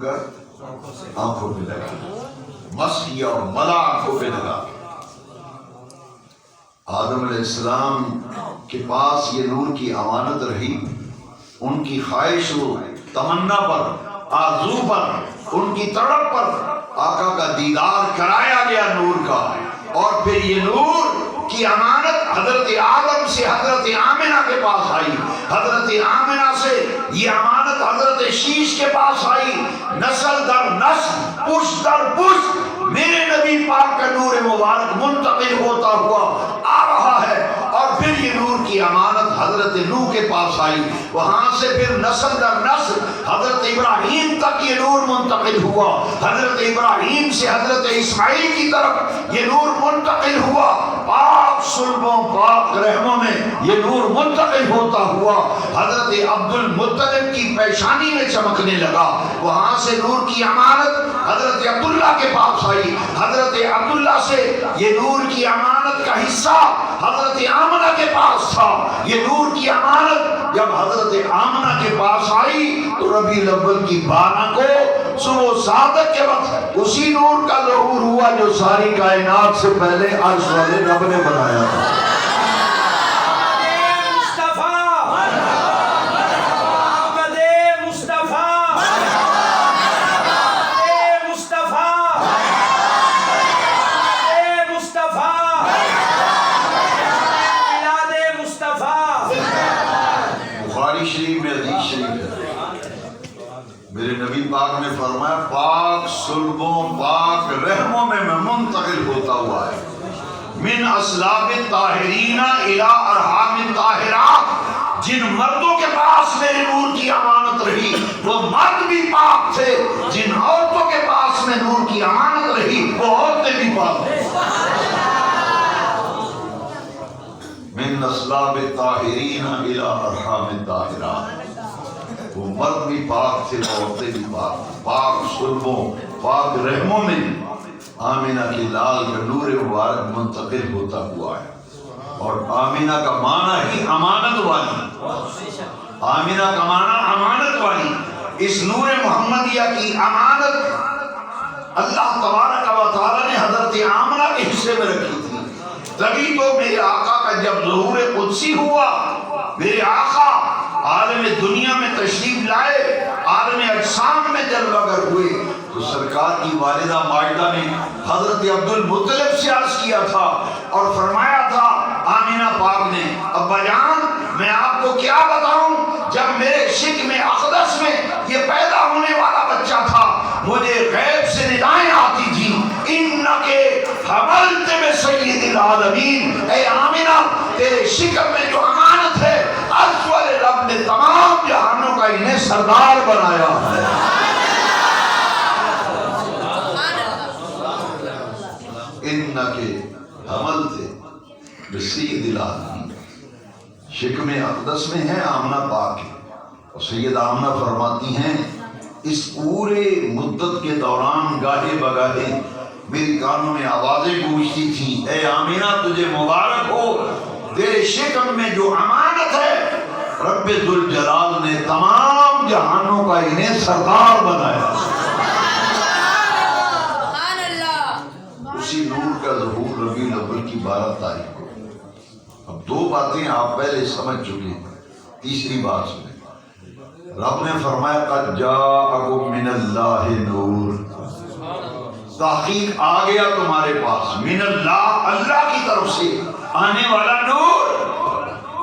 کر آنکھوں پہ لگا، مس کیا اور ملا آنکھوں پہ لگا۔ آدم علیہ السلام کے پاس یہ نور کی امانت رہی، ان کی خواہش و تمنا پر، آرزو پر، ان کی تڑپ پر آقا کا دیدار کرایا گیا نور کا، اور پھر یہ نور کی امانت حضرت آدم سے حضرت آمنہ کے پاس آئی، حضرت آمنہ سے یہ امانت حضرت شیش کے پاس آئی، نسل در نسل، پشت در پشت میرے نبی پاک کا نور مبارک منتقل ہوتا ہوا آ رہا ہے۔ اور پھر یہ نور کی امانت حضرت نوح کے پاس آئی، وہاں سے پھر نسل در نسل حضرت ابراہیم تک یہ نور منتقل ہوا، حضرت ابراہیم سے حضرت اسماعیل کی طرف یہ نور منتقل ہوا، پاک صلبوں پاک رحموں میں یہ نور منتقل ہوتا ہوا حضرت عبد المطلب کی پیشانی میں چمکنے لگا، وہاں سے نور کی امانت حضرت عبداللہ کے پاس آئی، حضرت عبداللہ سے یہ نور کی امانت کا حصہ حضرت آمنہ کے پاس تھا۔ یہ نور کی امانت جب حضرت آمنہ کے پاس آئی تو ربیع الاول کی 12 کو صبح صادق کے وقت اسی نور کا ظہور ہوا جو ساری کائنات سے پہلے عرش والے رب نے بنایا تھا۔ میرے نبی پاک نے فرمایا پاک صلبوں پاک رحموں میں منتقل ہوتا ہوا ہے، من اصلاب طاہرین الی ارحام طاہرات۔ جن مردوں کے پاس میرے نور کی امانت رہی وہ مرد بھی پاک تھے، جن عورتوں کے پاس میں نور کی امانت رہی وہ عورتیں بھی پاک تھیں۔ من اصلاب طاہرین الی ارحام طاہرات، وہ مرد بھی پاک تھے، عورتیں بھی پاک، پاک صلبوں پاک رحموں میں آمنہ کے لال کا نور مبارک منتقل ہوتا ہوا ہے۔ اور آمنہ کا معنی ہی امانت والی، آمنہ کا معنی امانت والی، اس نور محمدیہ کی امانت اللہ تبارک و تعالی نے حضرت آمنہ کے حصے میں رکھی تھی۔ تبھی تو میرے آقا کا جب ظہور قدسی ہوا، میرے آقا عالم دنیا میں تشریف لائے، عالم اجسام میں جلوہ گر ہوئے، تو سرکار کی والدہ ماجدہ نے حضرت عبد المطلب سے عرض کیا تھا اور فرمایا تھا آمنہ پاک نے، ابا جان میں آپ کو کیا بتاؤں، جب میرے شکم اقدس میں یہ پیدا ہونے والا بچہ تھا مجھے غیب سے ندائیں آتی تھی، انکے حملت بسید العالمین، اے آمنہ تیرے شکم میں جو امانت ہے ازول رب نے تمام جہانوں کا انہیں سردار بنایا ہے۔ انکے حملت بسید العالمین، شکم اقدس میں ہے آمنہ پاک ہے، اور سید آمنہ فرماتی ہیں اس پورے مدت کے دوران گاہے بگاہے میری کانوں میں آوازیں گونجتی تھیں، اے آمنہ تجھے مبارک ہو، تیرے شکم میں جو امانت ہے رب ذوالجلال نے تمام جہانوں کا انہیں سردار بنایا۔ اسی نور کا ظہور ربیع الاول کی 12 تاریخ کو۔ اب 2 باتیں آپ پہلے سمجھ چکے ہیں، تیسری بات سنیں، رب نے فرمایا قد جاءکم من اللہ نور، تحقیق آ گیا تمہارے پاس، من اللہ اللہ کی طرف سے آنے والا نور،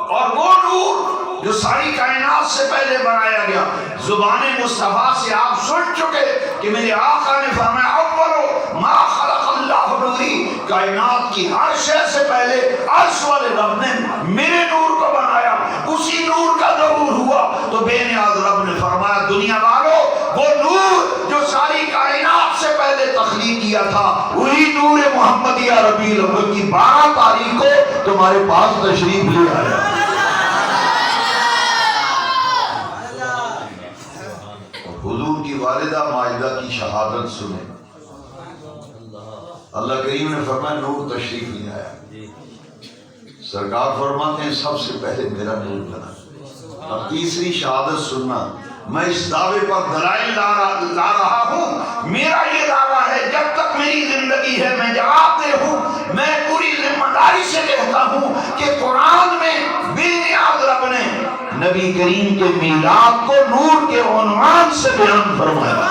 اور وہ نور جو ساری کائنات سے پہلے بنایا گیا۔ زبان مصطفیٰ سے آپ سن چکے کہ میرے آقا نے فرمایا اولو ما خلق اللہ نوری، کائنات کی ہر شے سے پہلے عرش والے رب نے میرے نور کو بنایا، اسی نور کا ظہور ہوا تو بے نیاز رب نے فرمایا دنیا والوں وہ نور جو ساری کائنات سے پہلے تخلیق کیا تھا وہی نور محمدیہ ربیع الاول کی 12 تاریخ کو تمہارے پاس تشریف لے آیا۔ حضور کی والدہ ماجدہ کی شہادت سنیں، اللہ کریم نے فرمایا نور تشریف لے آیا، سرکار فرماتے ہیں سب سے پہلے میرا نور بنا۔ اب تیسری شہادت سننا، میں اس دعوے پر دلائل لا رہا ہوں. میرا یہ دعویٰ ہے جب تک میری زندگی ہے میں جواب دے ہوں. میں پوری ذمہ داری سے کہتا ہوں کہ قرآن میں بے نیاز رب نے نبی کریم کے میلاد کو نور کے عنوان سے بیان فرمایا.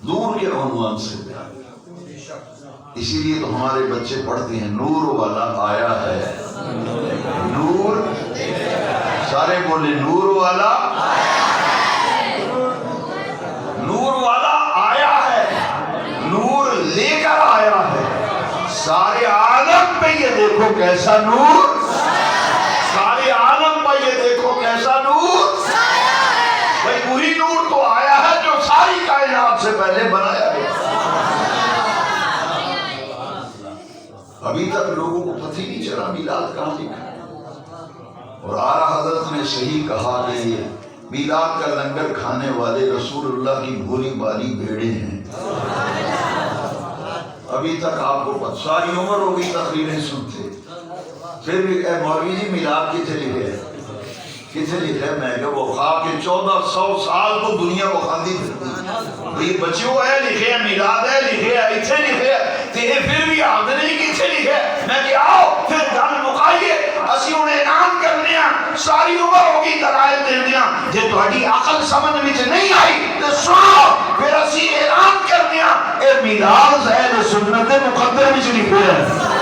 نور کے عنوان سے بیان. اسی لیے تو ہمارے بچے پڑھتے ہیں نور والا آیا ہے. نور سارے بولے نور والا نور والا آیا ہے. نور لے کر آیا ہے. سارے عالم پہ یہ دیکھو کیسا نور. سارے عالم پہ یہ دیکھو کیسا نور. بھائی وہی نور تو آیا ہے جو ساری کائنات سے پہلے بنایا گیا. ابھی تک لوگوں کو پتہ ہی نہیں چلا میلاد کہاں لکھا. اور اعلیٰ حضرت نے صحیح کہا کہ یہ میلاد کا لنگر کھانے والے رسول اللہ کی بھولی بالی بھیڑیں ہیں. ابھی تک آپ کو ساری عمر ہو گئی تقریریں سنتے, پھر بھی اے مولوی جی میلاد کتنے لکھے ہے کتنے لکھے ہے. میں کہ وہ خواہ کے 1400 سال تو دنیا کو خاندی پھرتی. بھئی بچیوں اے لکھے ہے میلاد ہے لکھے ہے اتنے لکھے ہے تے پھر بھی آمد نہیں کتنے لکھے ہے. میں کہ آؤ پھر گل مکائیے. اسی انہیں اعلان کرنے ہیں ساری عمر ہوگی دلائل دے دیا. جے تہاڈی عقل سمجھ وچ نہیں آئی تے سنو پھر اسی اعلان کرنے ہیں اے میلاد اہل سنت مقدر وچ لکھے ہے.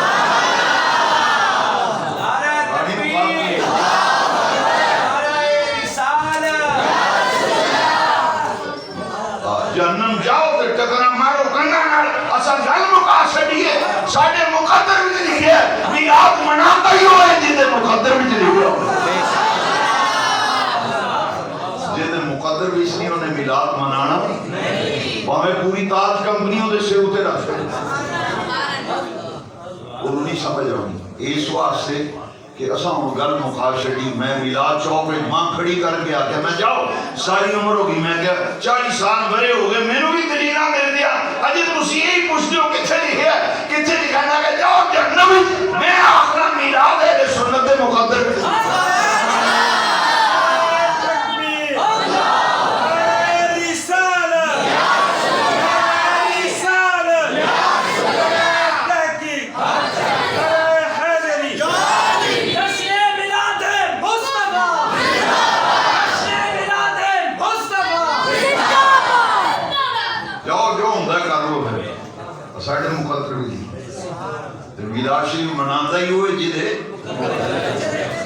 جہنم جاؤ تے ٹکرا مارو کناں نال. اسا گل مکا چھڈیے ساڈے مقدر وچ لکھے ہے میلاد مناتا ہی ہوئے جے مقدر وچ لکھے ہو. جے مقدر وچ نہیں انہیں میلاد منانا بھاویں پوری تاج کمپنیوں دے سر تے رکھ وہ نہیں سمجھ آنی. اس واسطے کہ اساں ہن گل مکا چھڈی. میں میلاد چوک وچ ماں کھڑی کر کے آکھیا میں جاؤ ساری عمر ہو گئی. میں کہ 40 سال بھرے ہو گئے مینوں بھی دلیلاں مل گیا. اجے تسی یہی پوچھتے ہو کتنے لکھیا ہے کتنے لکھا نہ کہ جاؤ جہنم. میں آخرا میلاد ہے سنت مقدر ساڑھے مقدر بھی میلاد شریف مناتا ہی ہوئے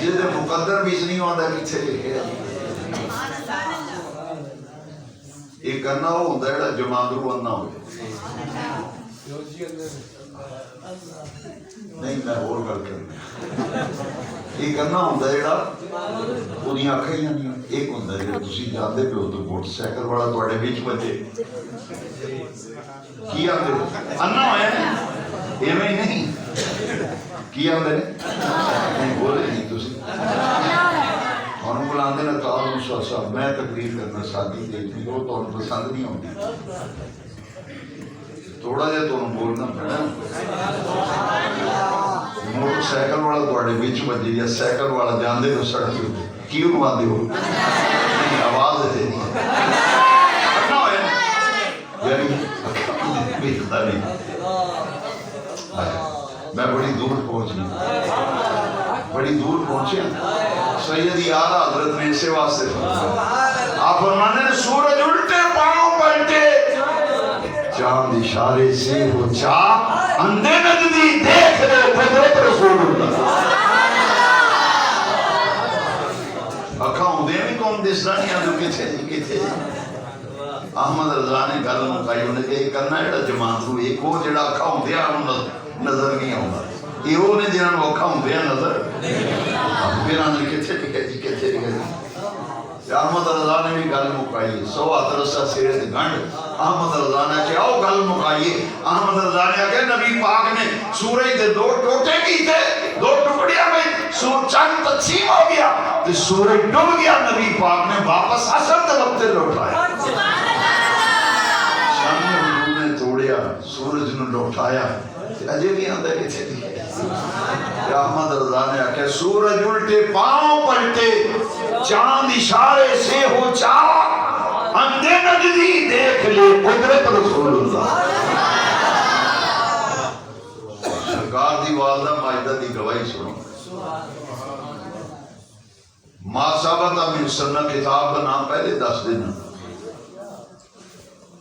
جدے مقدر بھی اس نہیں آندا کتھے لکھے. ایک کرنا ہو ہوتا ہے جماعترو آنا ہوئے نہیں میں اور گل کرنا. ایک کرنا ہوتا ہے جڑا اودی اکھاں ہی نہیں. ایک ہوتا ہے تسی جاندے پے ہو تو موٹر سائیکل والا تواڈے وچ بجے کی آندے انا ہویا ایویں ہی نہیں کی آندے نہیں بولے نہیں تسی انہوں بلاندے نا تعاون صاحب میں تقریر کرنا سادی دیکھنی وہ تو پسند نہیں ہوتی. تھوڑا جہا تو بولنا پڑا. موٹر سائیکل والا تواڈے وچ بجے یا سائیکل والا جاندے تو سڑک تے کی انہوں آندے ہو آواز دے نہیں انا ہویا یعنی میں بڑی دور پہنچ گئی بڑی دور پہنچے. سیدی اعلیٰ حضرت نے اسے واسطے آپ فرمانے نے سورج الٹے پاؤں پلٹے چاند اشارے سے ہو چاہ اندھے نجدی دیکھ رہے قدرت رسول اللہ. اکھاں ہوندے بھی کون دسدا نہیں آدھو کتھے کتھے. احمد رضا نے گل مکائی انہیں کہ یہ کرنا جڑا جماعت ہو ایک وہ جڑا اکھا ہوندے نظر نہیں آؤں یہ وہ نے جنہاں کو اکھا ہوندے نظر پھر آنے کتھے لکھے جی کتھے لکھے جی. احمد رضا نے بھی گل مکائی 100 رسا سیرے دے گنڈ. احمد رضا نے کہ آؤ گل مکائیے. احمد رضا نے کہ نبی پاک نے سورج دے 2 ٹوٹے کی تھے 2 ٹکڑیاں میں چند تقسیم ہو گیا تو سورج ڈوب گیا. نبی پاک نے واپس اثر دے وقت لوٹایا. سورج نو لوٹایا اجے بھی آندا کتھے دی احمد رضا نے آکھا سورج الٹے پاؤں پلٹے چاند اشارے سے ہو چاک اندھے نجدی دیکھ لے قدرت رسول اللہ. سرکار دی والدہ ماجدہ دی گواہی سنو. ما ثبت من سنہ کتاب کا نام پہلے دس دینا.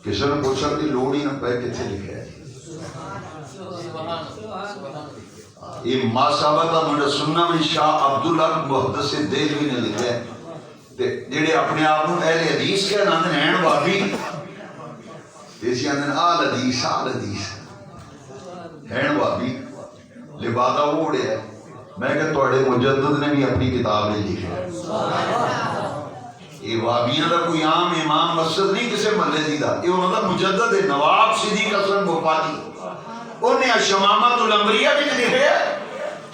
کسی نے پوچھا کہ لوڑ ہی نہ پہ کتنے لکھا ہے. یہ ما ثبت من سنہ میں شاہ عبدالحق محدث دہلوی نے لکھا ہے. جڑے اپنے آپ کو اہل حدیث کے نام ہیں بابی اسی اندر آل حدیث ہیں بابی لبادہ اوڑے ہے. میں کہ توڑے مجدد نے بھی اپنی کتاب نے لکھا ہے. یہ وابیاں دا کوئی عام امام مسجد نہیں کسے محلے دی دا. یہ انہوں دا مجدد ہے نواب صدیق حسن بھوپالی. انہیں الشمامۃ الامریہ بھی لکھے ہے.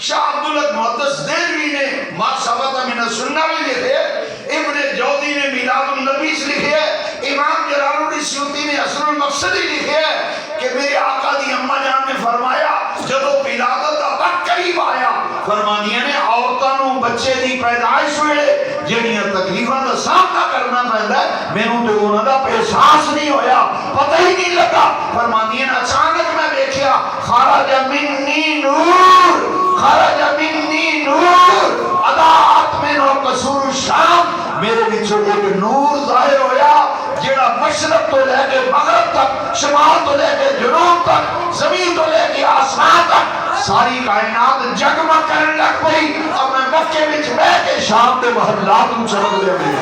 شاہ عبدالحق محدث دہلوی نے ما ثبت من السنہ بھی لکھے ہے. ابن جوزی نے میلاد النبی سے لکھے ہے. امام جلال الدین سیوطی نے اصل المقصد ہی لکھے ہے کہ میرے آقا دی اماں جان نے فرمایا جدو ولادت دا وقت قریب آیا فرمانیاں نے عورتاں نوں بچے دی پیدائش ہوئے جڑیاں تکلیفاں دا سامنا کرنا پیندا ہے مینوں تے انہاں دا احساس نہیں ہویا پتہ ہی نہیں لگا. فرمانیاں نے اچانک میں دیکھیا خرج منی نور اضاءت منہ قصور الشام. میرے وچوں ایک نور ظاہر ہویا جیڑا مشرق تو لے کے مغرب تک شمال تو لے کے جنوب تک زمین تو لے کے آسمان تک ساری کائنات جگمگ کرنے لگ پئی. اب میں مکے وچ بیٹھ کے شام دے محلات نوں چمک دے میں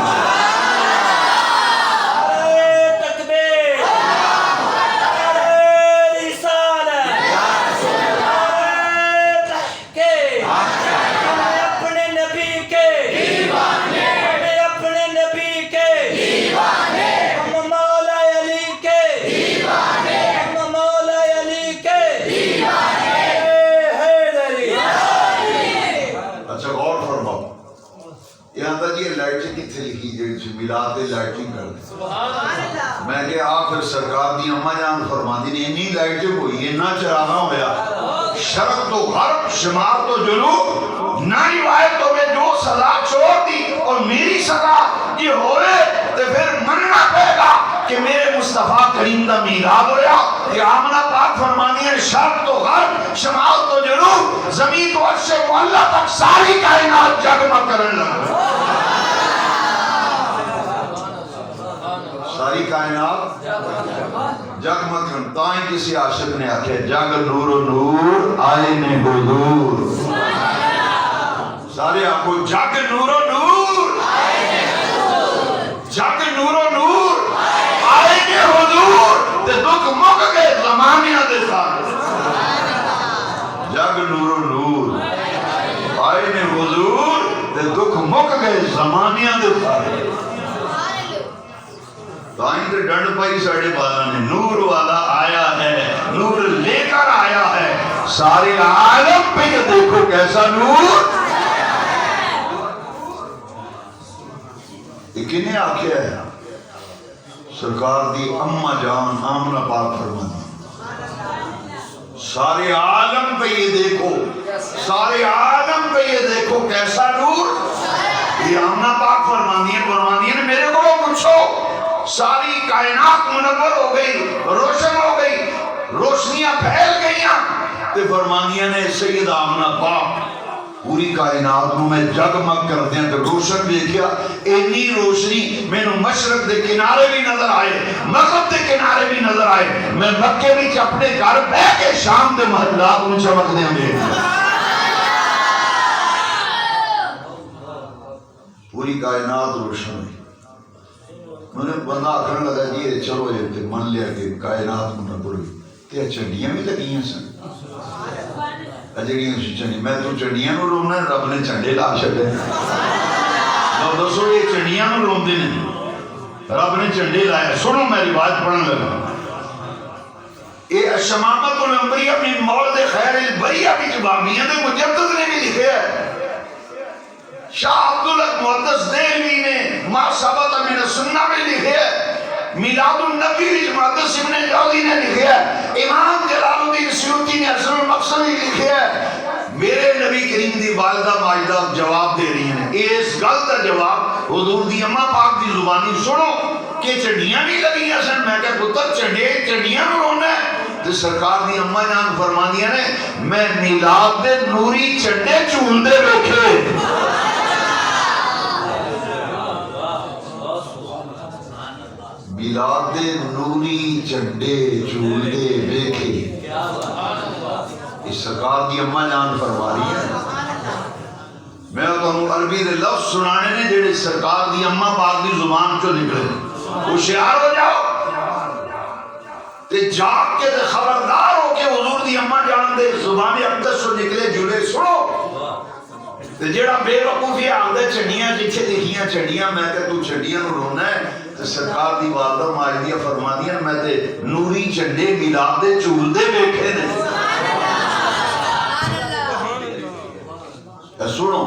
میلاد لائٹنگ کر میں کہ پھر سرکار دی اماں جان فرماندی نے انی لائٹنگ ہوئی اتنا چراغاں ہویا شرق تو غرب شمال تو جنوب نہ روایتوں میں جو سزا چھوڑ دی اور میری سزا یہ ہوئے تو پھر مننا پڑے گا کہ میرے مصطفیٰ کریم دا میلاد ہویا. یہ آمنہ پاک فرمانی ہے شرق تو غرب شمال تو جنوب زمین تو عرش معلیٰ تک ساری کائنات جگمگ کرنے لگا. ساری کائنات جگمگ کرن تائیں کسی عاشق نے آکھے جگ نور و نور آئین حضور. سارے آپ کو جگ نور و نور جگ نور و نور آئین حضور تے دکھ مک گئے زمانیاں دے ساتھ. جگ نور و نور آئین حضور تے دکھ مک گئے زمانیاں دے ساتھ. تائیں تے ڈنڈ پائی ساڑھے بارہ نے نور والا آیا ہے نور لے کر آیا ہے سارے عالم پہ یہ دیکھو کیسا نور. یہ کنہیں آکھیا ہے سرکار دی اماں جان آمنہ پاک فرماتی سارے عالم پہ یہ دیکھو سارے عالم پہ یہ دیکھو کیسا نور. یہ آمنہ پاک فرماتی ہے میرے کو پوچھو ساری کائنات منور ہو گئی روشن ہو گئی روشنیاں پھیل گئیاں تے فرمانیاں نے سید آمنہ پاک پوری کائنات میں جگمگ کر دیں تو روشن دیکھیا اینی روشنی میں نو مشرق دے کنارے بھی نظر آئے مغرب دے کنارے بھی نظر آئے. میں مکے بھی اپنے گھر بیٹھ کے شام دے محلات میں چمک دیں گے. پوری کائنات روشن ہوئی. میں نے بندہ آکھنے لگا جی چلو یہ من لیا کہ کائنات منور ہوئی تے چنڈیاں بھی لگیاں سن. جڑیاں چنڈی میں تو چنڈیاں نو رونا رب نے چنڈے لا چھڈے. دسو یہ چنڈیاں نو روندے نے رب نے چنڈے لائے. سنو میں روایت پڑھن لگا. یہ الشمامۃ الامریہ من مولد خیر البریہ بھی جوابیاں دے مجدد نے بھی لکھے ہے. شاہ عبدالحق محدث دہلوی نے ما ثبت من السنہ میں لکھے ہے. میلاد النبی محدث ابن جوزی نے لکھے ہے. امام جلال الدین سیوطی نے اصل المقصد لکھے ہے. میرے نبی کریم دی والدہ ماجدہ جواب دے رہی ہیں اس گل دا جواب حضور دی اماں پاک دی زبانی سنو کہ چڑیاں بھی لگیاں سن میں کہ پتر چڑیاں نو رونا ہے تو سرکار دی اماں جان فرماندیاں نے میں میلاد دے نوری چنڈے چول دے بیٹھے میلاد دے نوری چنڈے چول دے بیٹھے اس سرکار دی اماں جان فرما رہی ہے میں تو عربی دے لفظ سنانے نے جڑے سرکار دی اماں پاک دی زبان چو نکلے ہوشیار ہو جاؤ تے جاگ کے تے خبردار ہو کہ حضور دی اماں جان دے زبان اقدس سے نکلے جڑے سنو تے جڑا بے وقوفی آندے چڑیاں جتھے دیکھیاں چڑیاں میں کہ تو چڑیاں نو رونا ہے تے سرکار دی والدہ ماجدہ فرما دیا میں تے نوری چنڈے میلاد دے چول دے بیٹھے نے سنو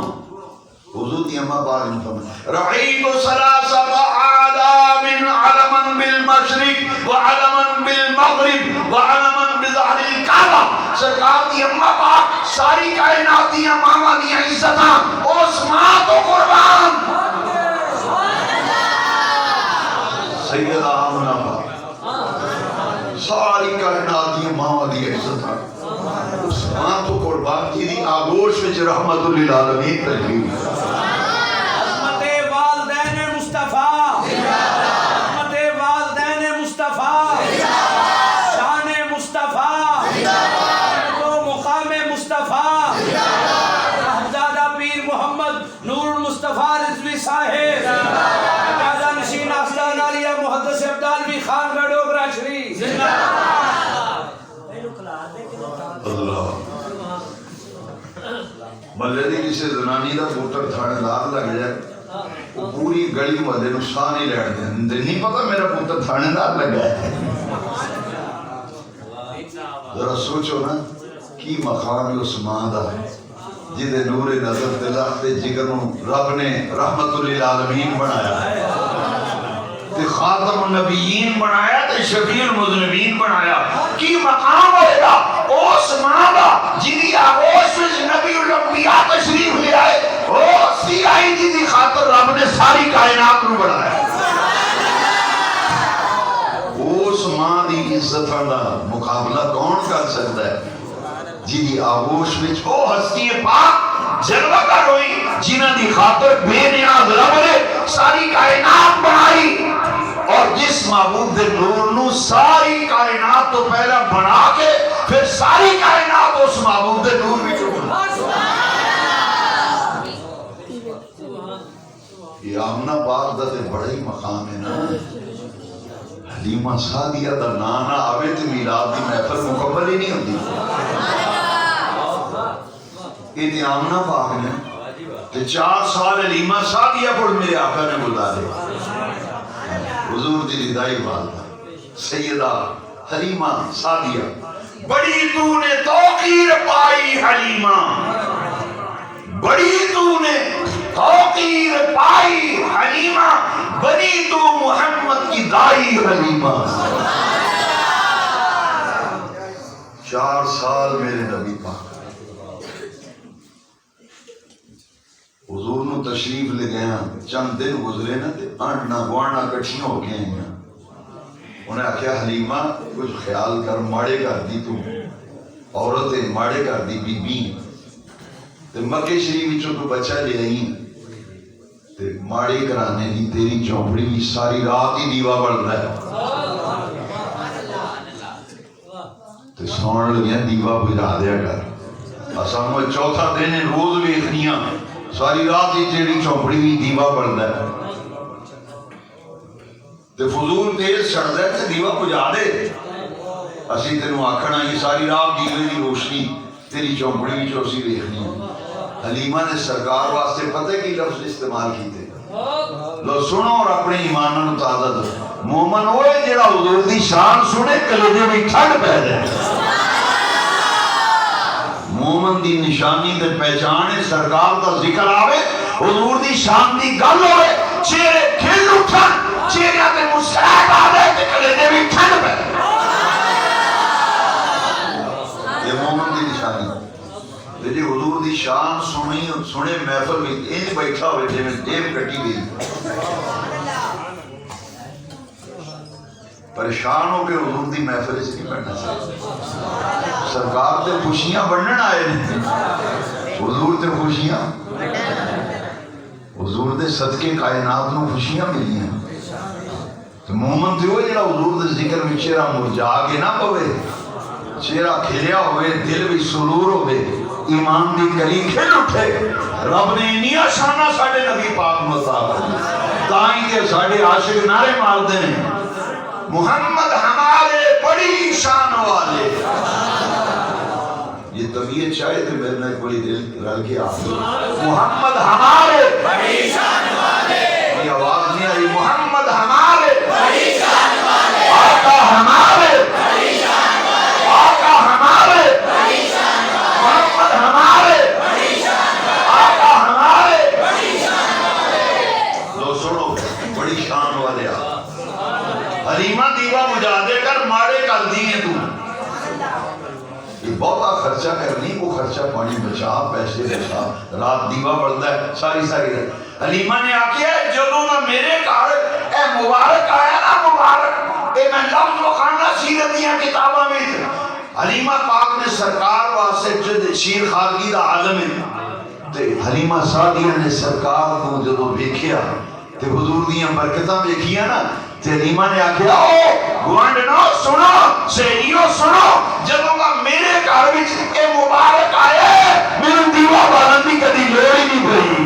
حضور دی اماں پاک نے فرمایا رعیت ثلاثۃ آلام علما بالمشرق وعلما بالمغرب وعلما بظہر الکعبہ سرکار دی اماں پاک ساری کائنات دی ماواں دی عزتاں اس ماں تو قربان سیدہ آمنہ پاک ساری کائنات دی ماواں دی عزتاں اس ماں تو قربان کی دی آگوش وچ رحمت للعالمین تجلیل عظمت والدین مصطفیٰ عظمت والدین مصطفیٰ شان مصطفیٰ تو مقام مصطفیٰ صاحبزادہ پیر محمد نور المصطفیٰ رضوی صاحب اجازہ نشین آستان علیہ محدث عبدالوی خان گڑوگرہ شریف اللہ ملے دی کسی زنانی دا پوتر تھانے دار لگ جائے وہ پوری گلی مدے نقصان ہی لیٹ دیں نہیں پتا میرا پوتر تھانے دار لگ گیا ذرا سوچو نا کی مقام اس ماں دا جدے نور نظر دلخت جگر رب نے رحمت للعالمین بنایا تے خاتم النبیین بنایا تے شفیع المذنبین بنایا کی مقام ہوئے گا اس ماں دا جنہی آغوش میں نبی الانبیاء تشریف لے آئے اس دی آئی جی خاطر رب نے ساری کائنات نو بنایا اس ماں دی عزتاں دا مقابلہ کون کر سکتا ہے جنہی آغوش میں او ہستی پاک جلوہ کر ہوئی جنہ دی خاطر بے نیاز رب نے ساری کائنات بنائی اور جس محبوب دے نور نو ساری کائنات تو پہلا بنا کے پھر ساری کائنات اس محبوب دے نور بھی چکنا یہ آمنہ پاک دا تے بڑا ہی مقام ہے نا حلیمہ سعدیہ دا نانا آوے تے میلاد دی محفل مکمل ہی نہیں ہوتی یہ تے آمنہ پاک نے تے 4 سال حلیمہ سعدیہ پر میرے آقا نے گزارے حضور دی ردائی والدہ سیدہ حلیمہ سعدیہ بڑی تو نے توقیر پائی حلیمہ بڑی تو نے توقیر پائی حلیمہ بنی تو محمد کی دائی حلیمہ 4 سال میرے نبی پاک حضور نو تشریف لے گیا چند دن گزرے نا تے آنٹنا گوارنا کٹھیاں ہو گئے ہیں انہیں آکھیا حلیمہ کچھ خیال کر ماڑے کر دی تو عورتیں ماڑے کر دی بی بی تے مکہ شریف چو تو بچہ لے آئی تے ماڑے کرانے دی تیری چوپڑی ساری رات ہی دیوا بڑھ رہا ہے تے سون لگیا دیوا بجھا دیا کر اساں میں چوتھا دن روز ویکھنیاں ساری رات ہی تیری چوپڑی بھی دیوا بڑھ رہا ہے تے فضول تیز چڑھ دے تے دیوا بجھا دے اسی تینوں آکھنا یہ ساری رات دیوے دی روشنی تیری چوپڑی بھی چوسی ویکھنی حلیمہ نے سرکار واسطے پتہ کی لفظ استعمال کیتے لو سنو اور اپنے ایمان نو تازہ دو مومن ہوئے جڑا حضور دی شان سنے کلیجے میں ٹھنڈ پہ جائے مومن دی نشانی دے پہچانے سرکار دا ذکر آوے حضور دی شان دی گل ہوئے چہرے کھل اٹھن چہرے تے مسکراہٹ آوے تے کلیجے میں ٹھنڈ پہ یہ مومن دی نشانی ہے جی حضور سونے محفل میں انج بیٹھا ہوئے جی میں جیب کٹی گئی پریشان ہو کے حضور دی محفل سے نہیں پڑھنا چاہیے سرکار تے خوشیاں بنن آئے نے حضور تے خوشیاں حضور دے صدقے کائنات نو خوشیاں ملیاں تو مومن تے ہوئے جڑا حضور دے ذکر میں چہرہ مرجا کے نہ پوے چہرہ کھلیا ہوئے دل بھی سرور ہوئے ایمان دی کلی کھل اٹھے رب نے انیا شانہ ساڑھے نبی پاک مطابق تائیں کہ ساڑھے عاشق نعرے مارتے ہیں محمد ہمارے بڑی شان والے یہ طبیعت چاہے تو میرے نے بڑی دل رل کے آپ محمد ہمارے بڑی شان والے یہ آواز نہیں آئی محمد ہمارے بڑی شان والے آقا ہمارے بڑی شان والے آقا ہمارے بڑی شان والے محمد ہمارے بڑی شان والے آقا ہمارے بڑی شان والے لو سنو بڑی شان والے آقا حلیمہ دیوہ مجادے کر ماڑے کر دیئے تو یہ بہتا خرچہ کرنی وہ خرچہ پانی بچا پیسے بچا رات دیوہ بڑھتا ہے ساری رات حلیمہ نے آکیا ہے جدو نہ میرے کار اے مبارک آیا نا مبارک اے میں لفظ و خانہ سیرتیاں کتابہ میں تھے حلیمہ پاک نے سرکار واسے جد شیر خالقی دا عالم ہے حلیمہ سعدیہ نے سرکار کو جدو بیکھیا تے حضور دیاں برکتاں بیکھیا نا تے حلیمہ نے آکھیا او گوانڈنو سنو سہیلیو سنو جدوں کا میرے گھر وچ اے مبارک آیا ہے میرے دیوا بالن دی کدی لوڑ ہی نہیں پئی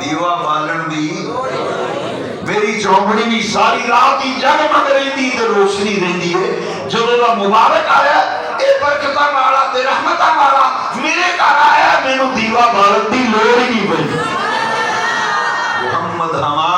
دیوا بالن دی میری چومڑی بھی ساری رات ہی جگمگ رہندی تے روشنی رہندی ہے جدوں کا مبارک آیا اے برکتاں والا تے رحمتاں والا میرے گھر آیا مینوں دیوا بالن دی لوڑ ہی نہیں پئی محمد ہمارا